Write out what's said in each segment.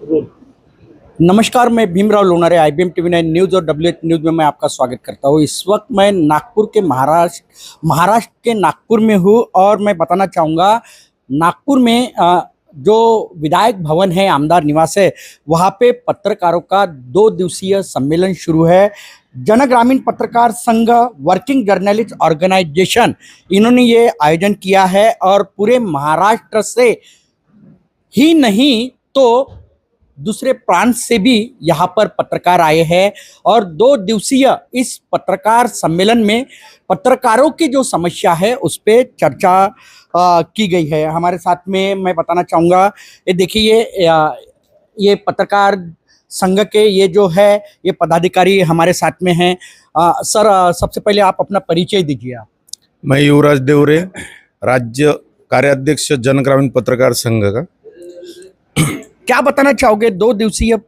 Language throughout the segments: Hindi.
नमस्कार, मैं Bhimrao Lonare IBM TV9 news और WH न्यूज़ में मैं आपका स्वागत करता हूँ। इस वक्त मैं नागपुर के महाराष्ट्र के नागपुर में हूँ और मैं बताना चाहूँगा नागपुर में जो विधायक भवन है, आमदार निवास है, वहाँ पे पत्रकारों का 2 दिवसीय सम्मेलन शुरू है। जन ग्रामीण पत्रकार संघ वर्किंग जर्नलिस्ट ऑर्गेनाइजेशन इन्होंने ये आयोजन किया है और पूरे महाराष्ट्र से ही नहीं तो दूसरे प्रांत से भी यहाँ पर पत्रकार आए हैं और 2 दिवसीय इस पत्रकार सम्मेलन में पत्रकारों की जो समस्या है उस पर चर्चा की गई है। हमारे साथ में मैं बताना चाहूँगा, ये देखिए ये पत्रकार संघ के ये जो है ये पदाधिकारी हमारे साथ में हैं। सर, सबसे पहले आप अपना परिचय दीजिए। मैं युवराज देवरे, राज्य कार्याध्यक्ष जन ग्रामीण पत्रकार संघ का। क्या बताना चाहोगे, 2 दिवसीय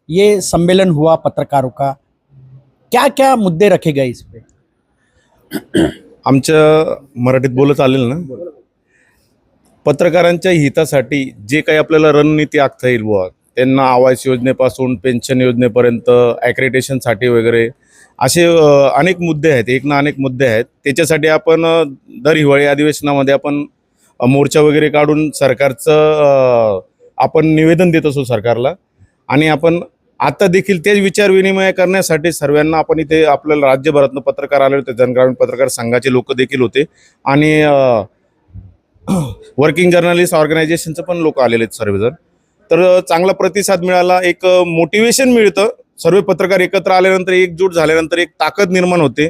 ये सम्मेलन हुआ पत्रकारों का, क्या क्या मुद्दे रखे गए इस पे? आमच्या मराठीत बोलत चालेल ना? पत्रकारांच्या हितासाठी जे काही आपल्याला रणनीती आखता येईल बुवा, त्यांना आवास योजनेपासून पेन्शन योजनेपर्यंत ॲक्रेडिटेशनसाठी वगैरे असे अनेक मुद्दे आहेत, एक ना अनेक मुद्दे आहेत। त्याच्यासाठी आपण दर हिवाळी अधिवेशनामध्ये आपण मोर्चा वगैरे काढून सरकारचं आपण निवेदन देत असो सरकारला। आणि आपण आता देखील तेच विचार विनिमय करण्यासाठी सर्वांना आपण इथे आपल्याला राज्यभरातून पत्रकार आले होते, जनग्रामीण पत्रकार संघाचे लोक देखील होते आणि वर्किंग जर्नलिस्ट ऑर्गनायझेशनचे पण लोक आलेले आहेत सर्वजण। तर चांगला प्रतिसाद मिळाला, एक मोटिवेशन मिळतं। सर्व पत्रकार एकत्र आल्यानंतर, एकजूट झाल्यानंतर एक ताकद निर्माण होते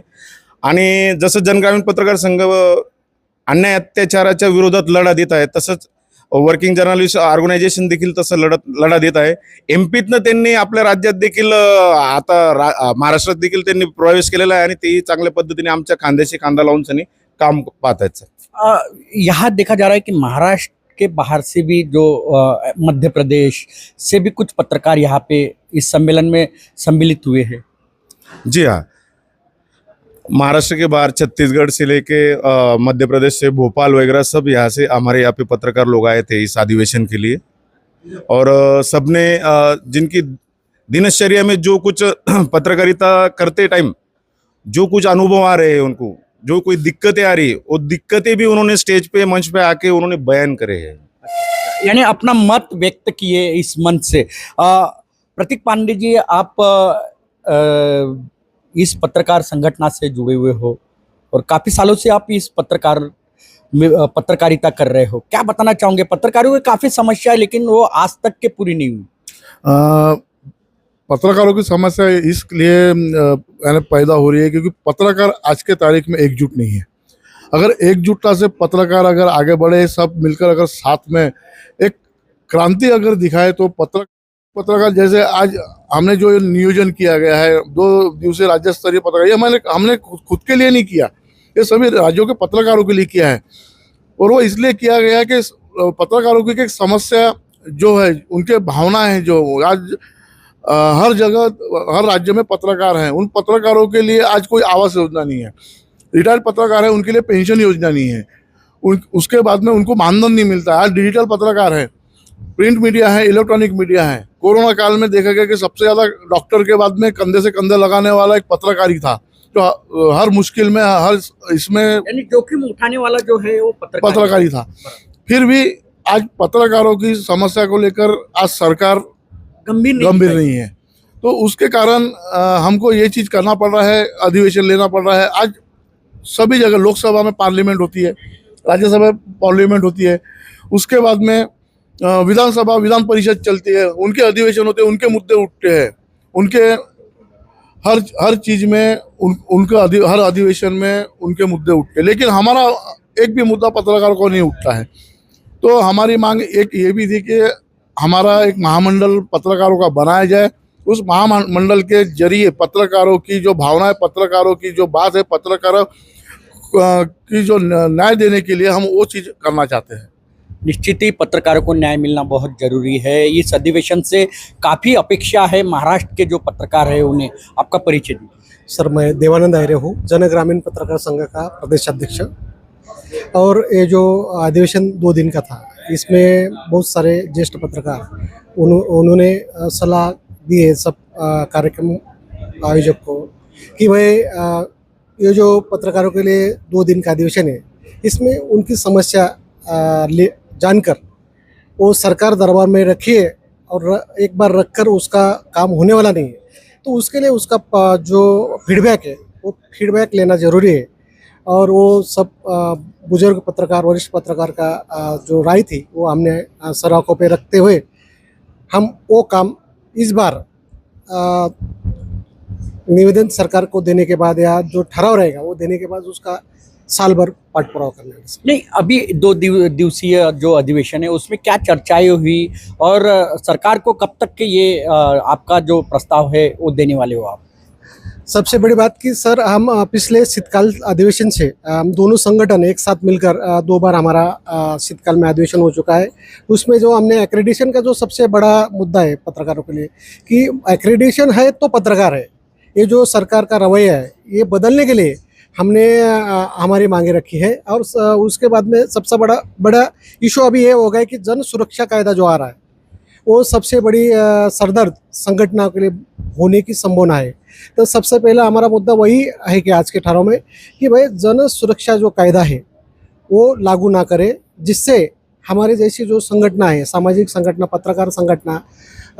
आणि जसं जनग्रामीण पत्रकार संघ अन्याय अत्याचाराच्या विरोधात लढा देत आहे, तसंच वर्किंग जर्नलिस्ट ऑर्गनायझेशन देखील तसं लढा देत आहे। एमपीतनं त्यांनी आपल्या राज्यात देखील आता महाराष्ट्रात देखील त्यांनी प्रवेश केलेला आहे आणि तेही चांगल्या पद्धतीने आमच्या खांद्याशी खांदा लावून त्यांनी काम पाहत आहेत। यहाँ देखा जा रहा है कि महाराष्ट्र के बाहर से भी जो मध्य प्रदेश से भी कुछ पत्रकार यहाँ पे इस सम्मेलन में सम्मिलित हुए हैं। जी हाँ, महाराष्ट्र के बाहर छत्तीसगढ़ से लेके मध्य प्रदेश से भोपाल वगैरह सब यहाँ से हमारे यहाँ पे पत्रकार लोग आए थे इस अधिवेशन के लिए। और सबने जिनकी दिनचर्या में जो कुछ पत्रकारिता करते टाइम जो कुछ अनुभव आ रहे हैं, उनको जो कोई दिक्कतें आ रही है, वो दिक्कतें भी उन्होंने स्टेज पे मंच पे आके उन्होंने बयान करे हैं, यानी अपना मत व्यक्त किए इस मंच से। प्रतीक पांडे जी, आप इस पत्रकार संगठन से जुड़े हुए हो और काफ़ी सालों से आप इस पत्रकारिता कर रहे हो, क्या बताना चाहोगे? पत्रकारों की काफ़ी समस्या है लेकिन वो आज तक के पूरी नहीं हुई। पत्रकारों की समस्या इसलिए पैदा हो रही है क्योंकि पत्रकार आज के तारीख में एकजुट नहीं है। अगर एकजुटता से पत्रकार अगर आगे बढ़े, सब मिलकर अगर साथ में एक क्रांति अगर दिखाए तो पत्रकार जैसे आज हमने जो नियोजन किया गया है 2 दिवसीय राज्य स्तरीय पत्रकार, ये हमने खुद के लिए नहीं किया, ये सभी राज्यों के पत्रकारों के लिए किया है। और वो इसलिए किया गया है कि पत्रकारों की एक समस्या जो है, उनके भावना है, जो आज हर जगह हर राज्य में पत्रकार हैं, उन पत्रकारों के लिए आज कोई आवास योजना नहीं है। रिटायर्ड पत्रकार है, उनके लिए पेंशन योजना नहीं है, उसके बाद में उनको मानधन नहीं मिलता है। आज डिजिटल पत्रकार है, प्रिंट मीडिया है, इलेक्ट्रॉनिक मीडिया है। कोरोना काल में देखा गया कि सबसे ज़्यादा डॉक्टर के बाद में कंधे से कंधे लगाने वाला एक पत्रकार ही था, जो हर मुश्किल में हर इसमें यानी जोखिम उठाने वाला जो है वो पत्रकार ही था। फिर भी आज पत्रकारों की समस्या को लेकर आज सरकार गंभीर नहीं है, तो उसके कारण हमको ये चीज़ करना पड़ रहा है, अधिवेशन लेना पड़ रहा है। आज सभी जगह लोकसभा में पार्लियामेंट होती है, राज्यसभा में पार्लियामेंट होती है, उसके बाद में विधानसभा विधान परिषद चलती है, उनके अधिवेशन होते हैं, उनके मुद्दे उठते हैं, उनके हर चीज़ में उनका हर अधिवेशन में उनके मुद्दे उठते हैं। लेकिन हमारा एक भी मुद्दा पत्रकारों को नहीं उठता है। तो हमारी मांग एक ये भी थी कि हमारा एक महामंडल पत्रकारों का बनाया जाए, उस महामंडल के जरिए पत्रकारों की जो भावना है, पत्रकारों की जो बात है, पत्रकारों की जो न्याय देने के लिए हम वो चीज़ करना चाहते हैं। निश्चित ही पत्रकारों को न्याय मिलना बहुत जरूरी है। इस अधिवेशन से काफ़ी अपेक्षा है महाराष्ट्र के जो पत्रकार है उन्हें। आपका परिचय दीजिए। सर, मैं देवानंद आयरे हूँ, जन ग्रामीण पत्रकार संघ का प्रदेश अध्यक्ष। और ये जो अधिवेशन 2 दिन का था, इसमें बहुत सारे ज्येष्ठ पत्रकार उन्होंने सलाह दी है सब कार्यक्रम आयोजक को कि भाई ये जो पत्रकारों के लिए 2 दिन का अधिवेशन है, इसमें उनकी समस्या जानकर वो सरकार दरबार में रखिए और एक बार रखकर उसका काम होने वाला नहीं है, तो उसके लिए उसका जो फीडबैक है वो फीडबैक लेना ज़रूरी है। और वो सब बुजुर्ग पत्रकार, वरिष्ठ पत्रकार का जो राय थी वो हमने सर आंखों पे रखते हुए हम वो काम इस बार निवेदन सरकार को देने के बाद या जो ठहराव रहेगा वो देने के बाद उसका साल भर पाठ पुरावा करना है। नहीं, अभी 2 दिवसीय जो अधिवेशन है उसमें क्या चर्चाएं हुई और सरकार को कब तक के ये आपका जो प्रस्ताव है वो देने वाले हो आप? सबसे बड़ी बात कि सर हम पिछले शीतकाल अधिवेशन से हम दोनों संगठन एक साथ मिलकर 2 बार हमारा शीतकाल में अधिवेशन हो चुका है। उसमें जो हमने एक्रेडिशन का जो सबसे बड़ा मुद्दा है पत्रकारों के लिए कि एक्रेडिशन है तो पत्रकार है, ये जो सरकार का रवैया है ये बदलने के लिए हमने हमारी मांगे रखी है। और उसके बाद में सबसे बड़ा इशू अभी ये हो गया कि जन सुरक्षा कायदा जो आ रहा है वो सबसे बड़ी सरदर्द संगठनों के लिए होने की संभावना है। तो सबसे पहला हमारा मुद्दा वही है कि आज के ठहराव में कि भाई जन सुरक्षा जो कायदा है वो लागू ना करे, जिससे हमारे जैसी जो संगठना है, सामाजिक संगठना, पत्रकार संगठना,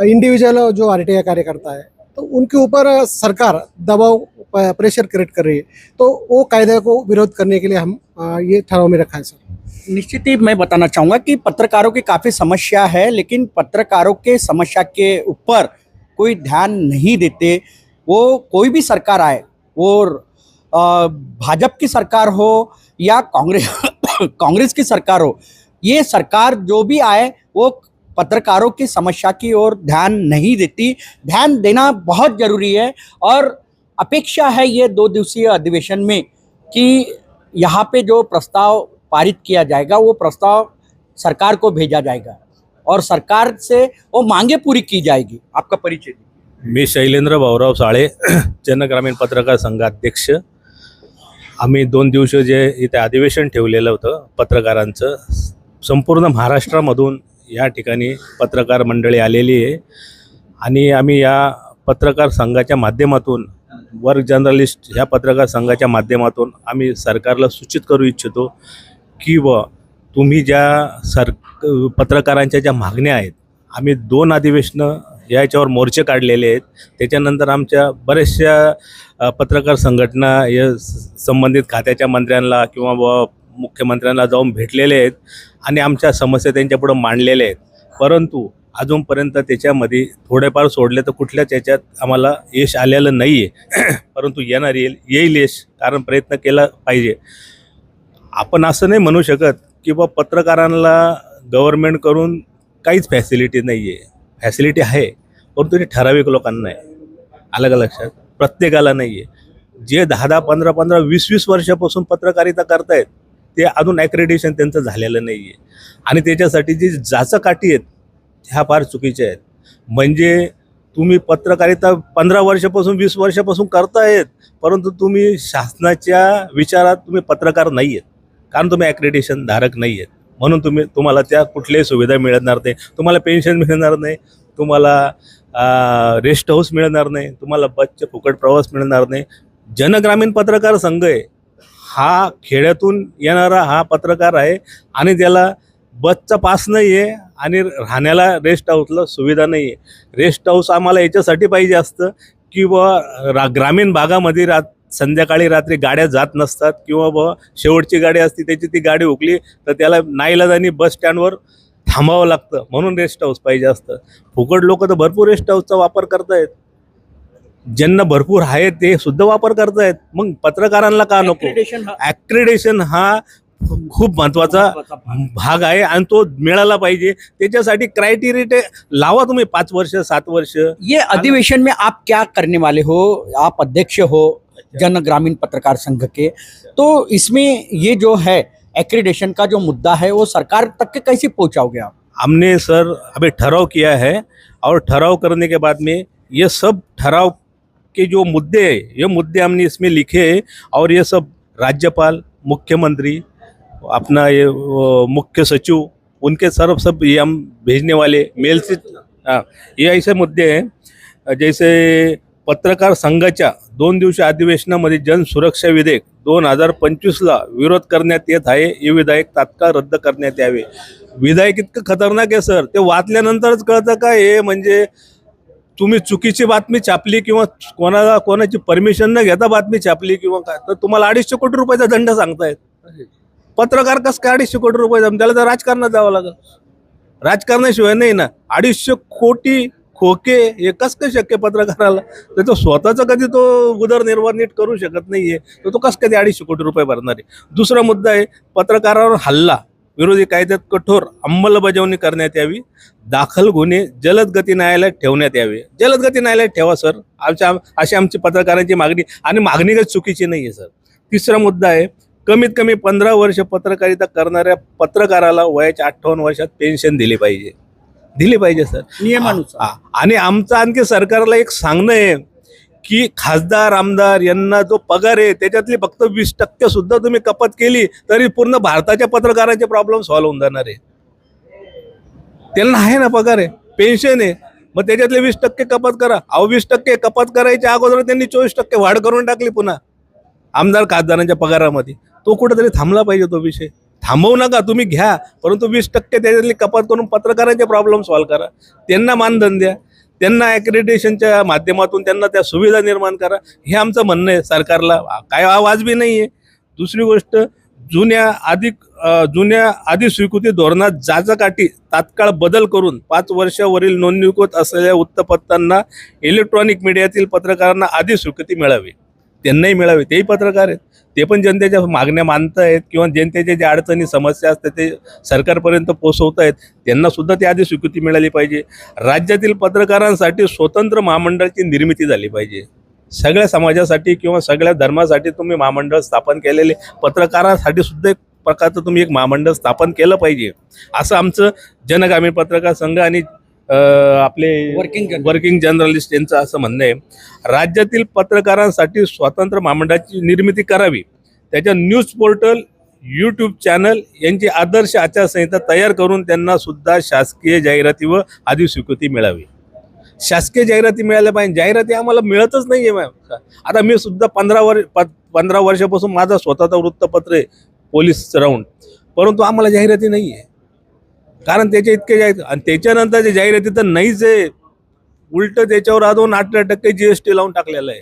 इंडिविजुअल जो आरटीआई कार्यकर्ता है, तो उनके ऊपर सरकार दबाव प्रेशर क्रिएट कर रही है, तो वो कायदे को विरोध करने के लिए हम ये ठहराव में रखा है सर। निश्चित ही मैं बताना चाहूँगा कि पत्रकारों की काफ़ी समस्या है, लेकिन पत्रकारों के समस्या के ऊपर कोई ध्यान नहीं देते। वो कोई भी सरकार आए, वो भाजपा की सरकार हो या कांग्रेस की सरकार हो, ये सरकार जो भी आए वो पत्रकारों की समस्या की ओर ध्यान नहीं देती। ध्यान देना बहुत ज़रूरी है और अपेक्षा है ये 2 दिवसीय अधिवेशन में कि यहाँ पे जो प्रस्ताव पारित किया जाएगा वो प्रस्ताव सरकार को भेजा जाएगा और सरकार से वो मांगे पूरी की जाएगी। आपका परिचय दीजिए। मी शैलेंद्र भाऊराव साळे, जनग्रामीण पत्रकार संघाध्यक्ष। आम्ही 2 दिवसीय जे इथे अधिवेशन ठेवलेलं होतं पत्रकारांचं, संपूर्ण महाराष्ट्रामधून या ठिकाणी पत्रकार मंडळी आलेली आहे आणि आम्ही या पत्रकार संघाच्या माध्यमातून, वर्क जर्नलिस्ट ह्या पत्रकार संघाच्या माध्यमातून आम्ही सरकारला सूचित करू इच्छितो की तुम्ही ज्या पत्रकारांच्या ज्या मागण्या आहेत, आम्ही 2 अधिवेशनं याच्यावर मोर्चे काढलेले आहेत, त्याच्यानंतर आमच्या बऱ्याचशा पत्रकार संघटना या संबंधित खात्याच्या मंत्र्यांना किंवा मुख्यमंत्र्यांना जाऊन भेटलेले आहेत आणि आमच्या समस्या त्यांच्यापुढं मांडलेल्या आहेत, परंतु अजूनपर्यंत त्याच्यामध्ये थोडेफार सोडले तर कुठल्याच याच्यात आम्हाला यश आलेलं नाही आहे. परंतु येईल यश, कारण प्रयत्न केला पाहिजे. आपण असं नाही म्हणू शकत की पत्रकारांना गव्हर्नमेंटकडून काहीच फॅसिलिटी नाही आहे. फॅसिलिटी आहे, परंतु ते ठराविक लोकांना आहे. आलं का लक्षात? प्रत्येकाला नाही आहे. जे 10-10, 15-15, 20-20 वर्षापासून पत्रकारिता करतायत ते अजून ॲक्रेडिशन त्यांचं झालेलं नाही आहे आणि त्याच्यासाठी जी जाचकाठी आहेत ह्या फार चुकीच्या आहेत. म्हणजे तुम्ही पत्रकारिता 15 वर्षापासून 20 वर्षापासून करतायत, परंतु तुम्ही शासनाच्या विचारात तुम्ही पत्रकार नाही आहेत, कारण तुम्ही ॲक्रेडिशन धारक नाही आहेत. म्हणून तुम्हाला त्या कुठल्याही सुविधा मिळणार नाही, तुम्हाला पेन्शन मिळणार नाही, तुम्हाला रेस्ट हाऊस मिळणार नाही, तुम्हाला बसचे फुकट प्रवास मिळणार नाही. जनग्रामीण पत्रकार संघ आहे, हा खेड्यातून येणारा हा पत्रकार आहे आणि त्याला बसचा पास नाही आहे आणि राहण्याला रेस्ट हाऊसला सुविधा नाही आहे. रेस्ट हाऊस आम्हाला याच्यासाठी पाहिजे असतं की ग्रामीण भागामध्ये संध्याकाळी रात्री गाड्या जात नसतात किंवा शेवटची गाडी असते त्याची ती गाडी हुकली तर त्याला नाईलाजानी बस स्टँडवर थांबावं लागतं, म्हणून रेस्ट हाऊस पाहिजे असतं. फुकट लोक तर भरपूर रेस्ट हाऊसचा वापर करतायत, ज्यांना भरपूर आहे ते सुद्धा वापर करतायत. मग पत्रकारांना का नको? ॲक्रेडिशन हा खूप महत्त्वाचा भाग आहे आणि तो मिळाला पाहिजे. त्याच्यासाठी क्रायटेरिया लावा तुम्ही 5 वर्ष 7 वर्ष. ये अधिवेशन में आप क्या करने वाले हो? आप अध्यक्ष हो जन ग्रामीण पत्रकार संघ के, तो इसमें ये जो है एक्रेडिशन का जो मुद्दा है वो सरकार तक के कैसे पहुंचाओगे आप? हमने सर अभी ठहराव किया है और ठहराव करने के बाद में ये सब ठहराव के जो मुद्दे हैं ये मुद्दे हमने इसमें लिखे हैं और ये सब राज्यपाल, मुख्यमंत्री, अपना ये मुख्य सचिव उनके सब ये हम भेजने वाले मेल से। हाँ, ये ऐसे मुद्दे हैं जैसे पत्रकार संघाच्या 2 दिवसीय अधिवेशनामध्ये जनसुरक्षा विधेयक 2025ला विरोध करण्यात येत आहे. हे विधेयक तात्काळ रद्द करण्यात यावे. विधेयक इतकं खतरनाक आहे सर, ते वाचल्यानंतरच कळतं का हे म्हणजे तुम्ही चुकीची बातमी छापली किंवा कोणाची परमिशन न घेता बातमी छापली किंवा काय, तर तुम्हाला 250 कोटी रुपयाचा दंड सांगतायत. पत्रकार कसं काय 250 कोटी रुपये, त्याला तर राजकारणात जावं लागेल. राजकारणाशिवाय नाही ना. 250 कोटी खोके हे कसं काय शक्य पत्रकाराला? तर तो स्वतःचा कधी तो उदरनिर्वाह नीट करू शकत नाहीये, तर तो कसं कधी 250 कोटी रुपये भरणार आहे? दुसरा मुद्दा आहे पत्रकारावर हल्ला विरोधी कायद्यात कठोर अंमलबजावणी करण्यात यावी. दाखल गुन्हे जलद गती न्यायालयात ठेवण्यात यावे. जलद गती न्यायालयात ठेवा सर, अशी आमची पत्रकारांची मागणी, आणि मागणी काही चुकीची नाही आहे सर. तिसरा मुद्दा आहे कमीत कमी 15 वर्ष पत्रकारिता करणाऱ्या पत्रकाराला वयाच्या 58 वर्षात पेन्शन दिली पाहिजे सर, नियमानुसार. आणि आमचं आणखी सरकारला एक सांगणं आहे की खासदार आमदार यांना जो पगार आहे त्याच्यातली फक्त 20% सुद्धा तुम्ही कपात केली तरी पूर्ण भारताच्या पत्रकारांचे प्रॉब्लेम सॉल्व्ह होऊन जाणार आहे. त्यांना आहे ना पगार आहे, पेन्शन आहे, मग त्याच्यातले 20% कपात करा. 20% कपात करायच्या अगोदर त्यांनी 24% वाढ करून टाकली पुन्हा आमदार खासदारांच्या पगारामध्ये. तो कुठेतरी थांबला पाहिजे. तो विषय थांबवू नका, तुम्ही घ्या, परंतु 20% त्याच्यातली कपात करून पत्रकारांचे प्रॉब्लेम सॉल्व्ह करा. त्यांना मानधन द्या, त्यांना ॲक्रेडिटेशनच्या माध्यमातून त्यांना त्या सुविधा निर्माण करा. हे आमचं म्हणणं आहे सरकारला. काय वाजवी नाही आहे. दुसरी गोष्ट, जुन्या आधी स्वीकृती धोरणात जाचकाठी तात्काळ बदल करून 5 वर्षावरील नोंदणीकृत असलेल्या वृत्तपत्रांना इलेक्ट्रॉनिक मीडियातील पत्रकारांना आधी स्वीकृती मिळावी. त्यांनाही मिळावी, तेही पत्रकार आहेत, ते पण जनतेच्या मागण्या मानत आहेत किंवा जनतेच्या ज्या अडचणी समस्या असतात ते सरकारपर्यंत पोहोचवत आहेत, त्यांना सुद्धा ती आधी स्वीकृती मिळाली पाहिजे. राज्यातील पत्रकारांसाठी स्वतंत्र महामंडळाची निर्मिती झाली पाहिजे. सगळ्या समाजासाठी किंवा सगळ्या धर्मासाठी तुम्ही महामंडळ स्थापन केलेले, पत्रकारांसाठी सुद्धा एक प्रकारचं तुम्ही एक महामंडळ स्थापन केलं पाहिजे, असं आमचं जनग्रामीण पत्रकार संघ आणि आपले वर्किंग जर्नलिस्ट यांचं असं म्हणणं आहे. राज्यातील पत्रकारांसाठी स्वतंत्र महामंडळाची निर्मिती करावी. त्याच्या न्यूज पोर्टल, यूट्यूब चॅनल यांची आदर्श आचारसंहिता तयार करून त्यांना सुद्धा शासकीय जाहिराती व आधी स्वीकृती मिळावी. शासकीय जाहिराती मिळाल्या पाहिजे. जाहिराती आम्हाला मिळतच नाही आहे. आता मी सुद्धा 15 वर्षापासून माझा स्वतःचा वृत्तपत्र आहे पोलीस राऊंड, परंतु आम्हाला जाहिराती नाही आहे. कारण त्याचे इतके आणि त्याच्यानंतर जाहिराती तर नाहीच आहे. उलट त्याच्यावर अजून 18% GST लावून टाकलेलं आहे.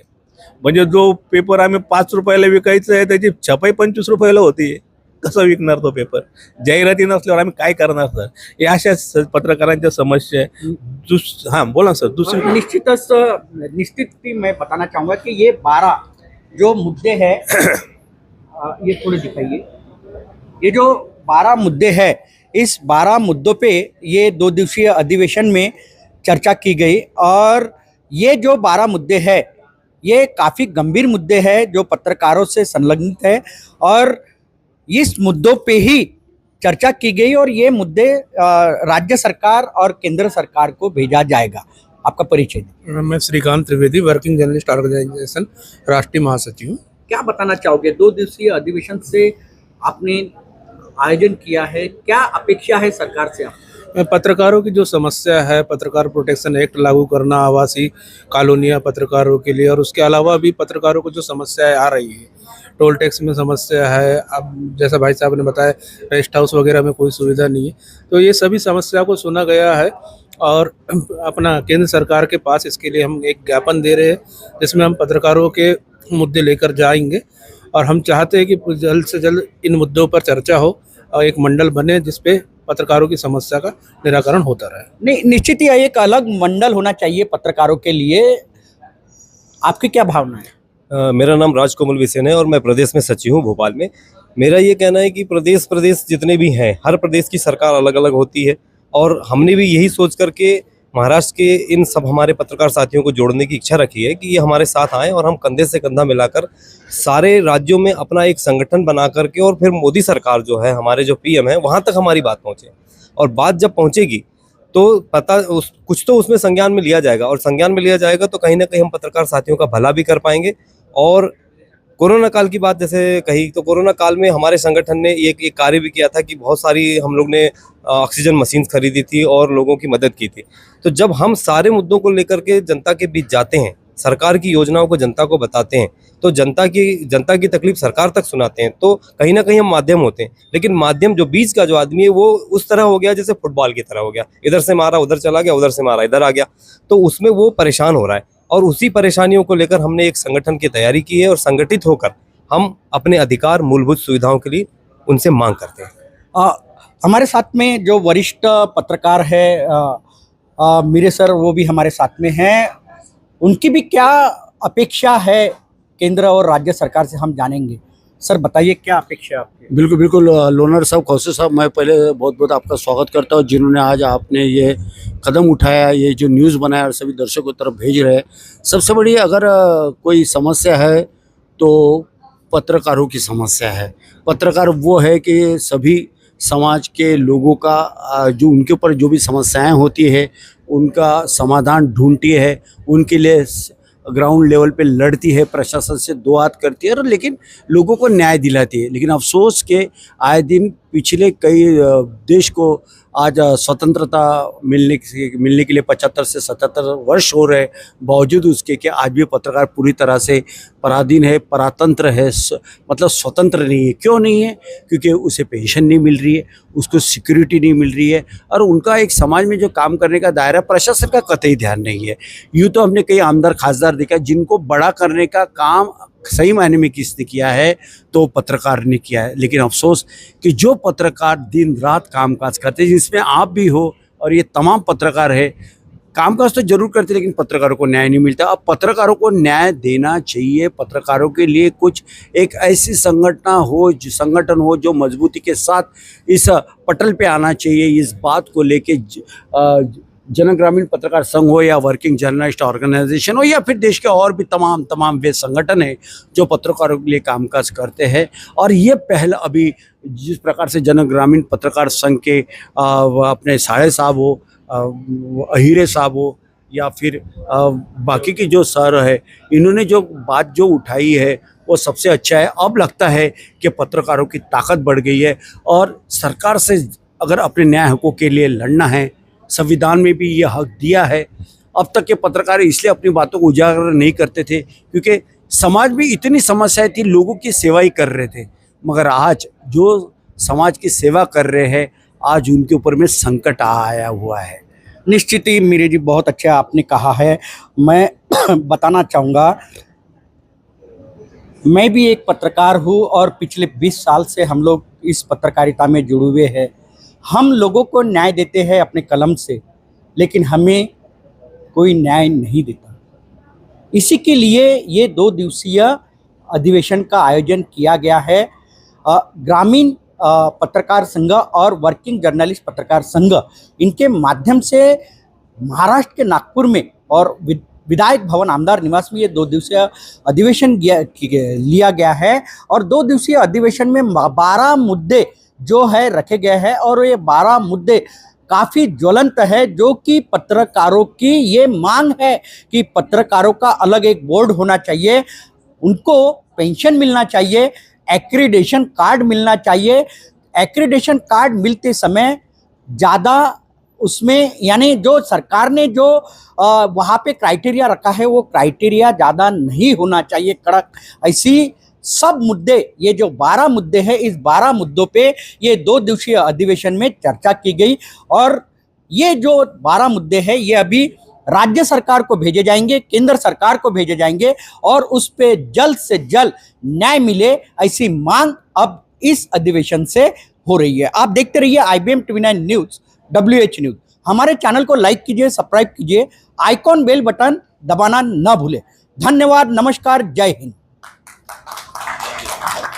म्हणजे जो पेपर आम्ही 5 रुपयाला विकायचं आहे त्याची छपाई 25 रुपयाला होती. कसं विकणार तो पेपर? जाहिराती नसल्यावर आम्ही काय करणार सर? हे अशा पत्रकारांच्या समस्या आहे. हाँ बोला सर. दूसरी निश्चित मैं बताना चाहूँगा कि ये 12 जो मुद्दे हैं ये थोड़े दिखाइए. ये जो 12 मुद्दे हैं, इस 12 मुद्दों पे ये 2 दिवसीय अधिवेशन में चर्चा की गई और ये जो 12 मुद्दे हैं ये काफ़ी गंभीर मुद्दे हैं जो पत्रकारों से संलग्नित है और इस मुद्दों पे ही चर्चा की गई और ये मुद्दे राज्य सरकार और केंद्र सरकार को भेजा जाएगा. आपका परिचय दीजिए. मैं Shrikant Trivedi, working journalist organisation राष्ट्रीय महासचिव हूँ. क्या बताना चाहोगे? 2 दिवसीय अधिवेशन से आपने आयोजन किया है, क्या अपेक्षा है सरकार से? पत्रकारों की जो समस्या है, पत्रकार प्रोटेक्शन एक्ट लागू करना, आवासीय कॉलोनियाँ पत्रकारों के लिए, और उसके अलावा भी पत्रकारों को जो समस्याएं आ रही है, टोल टैक्स में समस्या है, अब जैसा भाई साहब ने बताया रेस्ट हाउस वगैरह में कोई सुविधा नहीं है, तो ये सभी समस्या को सुना गया है और अपना केंद्र सरकार के पास इसके लिए हम एक ज्ञापन दे रहे हैं जिसमें हम पत्रकारों के मुद्दे लेकर जाएंगे और हम चाहते हैं कि जल्द से जल्द इन मुद्दों पर चर्चा हो और एक मंडल बने जिसपे पत्रकारों की समस्या का निराकरण होता रहे. नहीं, निश्चित ही एक अलग मंडल होना चाहिए पत्रकारों के लिए. आपकी क्या भावना है? मेरा नाम राजकमल विसेन है और मैं प्रदेश में सचिव हूँ भोपाल में. मेरा ये कहना है कि प्रदेश जितने भी हैं, हर प्रदेश की सरकार अलग अलग होती है और हमने भी यही सोच करके महाराष्ट्र के इन सब हमारे पत्रकार साथियों को जोड़ने की इच्छा रखी है कि ये हमारे साथ आएँ और हम कंधे से कंधा मिलाकर सारे राज्यों में अपना एक संगठन बना करके और फिर मोदी सरकार जो है, हमारे जो PM है, वहाँ तक हमारी बात पहुँचे. और बात जब पहुँचेगी तो कुछ तो उसमें संज्ञान में लिया जाएगा और संज्ञान में लिया जाएगा तो कहीं ना कहीं हम पत्रकार साथियों का भला भी कर पाएंगे और कोरोना काल की बात जैसे कही तो कोरोना काल में हमारे संगठन ने एक कार्य भी किया था कि बहुत सारी हम लोग ने ऑक्सीजन मशीन खरीदी थी और लोगों की मदद की थी। तो जब हम सारे मुद्दों को लेकर के जनता के बीच जाते हैं, सरकार की योजनाओं को जनता को बताते हैं, तो जनता की तकलीफ सरकार तक सुनाते हैं, तो कहीं ना कहीं हम माध्यम होते हैं। लेकिन माध्यम जो बीच का जो आदमी है वो उस तरह हो गया जैसे फुटबॉल की तरह हो गया, इधर से मारा उधर चला गया, उधर से मारा इधर आ गया, तो उसमें वो परेशान हो रहा है। और उसी परेशानियों को लेकर हमने एक संगठन की तैयारी की है और संगठित होकर हम अपने अधिकार मूलभूत सुविधाओं के लिए उनसे मांग करते हैं। हमारे साथ में जो वरिष्ठ पत्रकार है मीरे सर, वो भी हमारे साथ में हैं। उनकी भी क्या अपेक्षा है केंद्र और राज्य सरकार से, हम जानेंगे। सर बताइए, क्या अपेक्षा है आपकी? बिल्कुल बिल्कुल लोनर साहब, कौशल साहब, मैं पहले बहुत बहुत आपका स्वागत करता हूँ जिन्होंने आज आपने ये कदम उठाया, ये जो न्यूज़ बनाया और सभी दर्शकों की तरफ भेज रहे हैं। सबसे बड़ी अगर कोई समस्या है तो पत्रकारों की समस्या है। पत्रकार वो है कि सभी समाज के लोगों का जो उनके ऊपर जो भी समस्याएं होती है उनका समाधान ढूंढती है, उनके लिए ग्राउंड लेवल पे लड़ती है, प्रशासन से दो हाथ करती है और लेकिन लोगों को न्याय दिलाती है। लेकिन अफसोस के आए दिन पिछले कई देश को आज स्वतंत्रता मिलने के लिए 75 से 77 वर्ष हो रहे, बावजूद उसके कि आज भी पत्रकार पूरी तरह से पराधीन है, परातंत्र है, मतलब स्वतंत्र नहीं है। क्यों नहीं है? क्योंकि उसे पेंशन नहीं मिल रही है, उसको सिक्योरिटी नहीं मिल रही है और उनका एक समाज में जो काम करने का दायरा प्रशासन का कतई ध्यान नहीं है। यूँ तो हमने कई आमदार खासदार देखा जिनको बड़ा करने का काम सही मायने में किसने किया है, तो पत्रकार ने किया है। लेकिन अफसोस कि जो पत्रकार दिन रात कामकाज करते हैं, जिसमें आप भी हो और ये तमाम पत्रकार है, कामकाज तो जरूर करते लेकिन पत्रकारों को न्याय नहीं मिलता। अब पत्रकारों को न्याय देना चाहिए। पत्रकारों के लिए कुछ एक ऐसी संगठन हो जो मजबूती के साथ इस पटल पे आना चाहिए। इस बात को लेके जन ग्रामीण पत्रकार संघ हो या वर्किंग जर्नलिस्ट ऑर्गेनाइजेशन हो या फिर देश के और भी तमाम वे संगठन हैं जो पत्रकारों के लिए कामकाज करते हैं। और ये पहल अभी जिस प्रकार से जन ग्रामीण पत्रकार संघ के अपने साड़े साहब हो, अहीरे साहब हो या फिर बाकी की जो सर है, इन्होंने जो बात जो उठाई है वो सबसे अच्छा है। अब लगता है कि पत्रकारों की ताकत बढ़ गई है और सरकार से अगर अपने न्याय हकों के लिए लड़ना है, संविधान में भी ये हक दिया है। अब तक के पत्रकार इसलिए अपनी बातों को उजागर नहीं करते थे क्योंकि समाज में इतनी समस्याएं थी, लोगों की सेवा ही कर रहे थे। मगर आज जो समाज की सेवा कर रहे हैं, आज उनके ऊपर में संकट आया हुआ है। निश्चित ही मीरे जी, बहुत अच्छा आपने कहा है। मैं बताना चाहूँगा, मैं भी एक पत्रकार हूँ और पिछले 20 साल से हम लोग इस पत्रकारिता में जुड़े हुए हैं। हम लोगों को न्याय देते हैं अपने कलम से, लेकिन हमें कोई न्याय नहीं देता। इसी के लिए ये 2 दिवसीय अधिवेशन का आयोजन किया गया है। ग्रामीण पत्रकार संघ और वर्किंग जर्नलिस्ट पत्रकार संघ, इनके माध्यम से महाराष्ट्र के नागपुर में और विधायक भवन आमदार निवास में ये 2 दिवसीय अधिवेशन लिया गया है। और 2 दिवसीय अधिवेशन में 12 मुद्दे जो है रखे गए हैं और ये 12 मुद्दे काफ़ी ज्वलंत है, जो कि पत्रकारों की ये मांग है कि पत्रकारों का अलग एक बोर्ड होना चाहिए, उनको पेंशन मिलना चाहिए, एक्रीडेशन कार्ड मिलना चाहिए। एक्रीडेशन कार्ड मिलते समय ज़्यादा उसमें, यानी जो सरकार ने जो वहाँ पे क्राइटेरिया रखा है वो क्राइटेरिया ज़्यादा नहीं होना चाहिए कड़क। ऐसी सब मुद्दे, ये जो 12 मुद्दे हैं, इस 12 मुद्दों पे ये 2 दिवसीय अधिवेशन में चर्चा की गई। और ये जो 12 मुद्दे हैं ये अभी राज्य सरकार को भेजे जाएंगे, केंद्र सरकार को भेजे जाएंगे और उस पे जल्द से जल्द न्याय मिले, ऐसी मांग अब इस अधिवेशन से हो रही है। आप देखते रहिए IBM TV9 news, WH news. हमारे चैनल को लाइक कीजिए, सब्सक्राइब कीजिए, आइकॉन बेल बटन दबाना ना भूलें। धन्यवाद, नमस्कार, जय हिंद।